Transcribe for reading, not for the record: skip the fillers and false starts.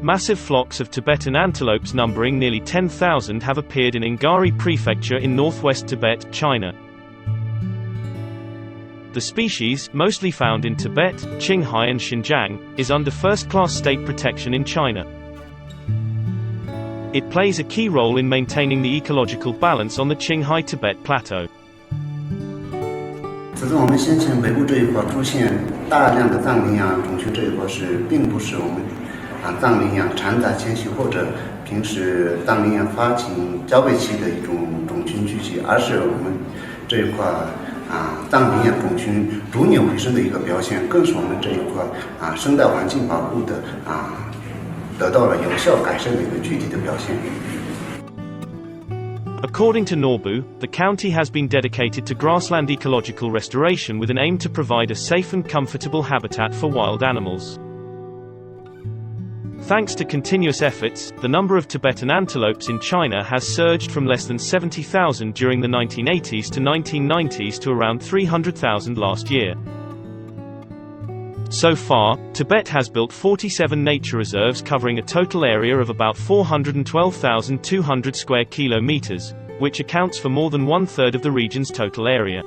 massive flocks of Tibetan antelopes numbering nearly 10,000 have appeared in Gari prefecture in northwest Tibet, China. The species, mostly found in Tibet, Qinghai and Xinjiang, is under first-class state protection in China. It plays a key role in maintaining the ecological balance on the Qinghai Tibet Plateau. 自从我们先前北部这一块出现大量的藏羚羊种群这一块并不是我们藏羚羊掺杂迁徙或者平时藏羚羊发情交配期的一种种群聚集，而是我们这一块藏羚羊种群逐年回升的一个表现，更是我们这一块生态环境保护的得到了有效改善的一个具体的表现。According to Norbu, the county has been dedicated to grassland ecological restoration with an aim to provide a safe and comfortable habitat for wild animals. Thanks to continuous efforts, the number of Tibetan antelopes in China has surged from less than 70,000 during the 1980s to 1990s to around 300,000 last year. So far, Tibet has built 47 nature reserves covering a total area of about 412,200 square kilometers, which accounts for more than one-third of the region's total area.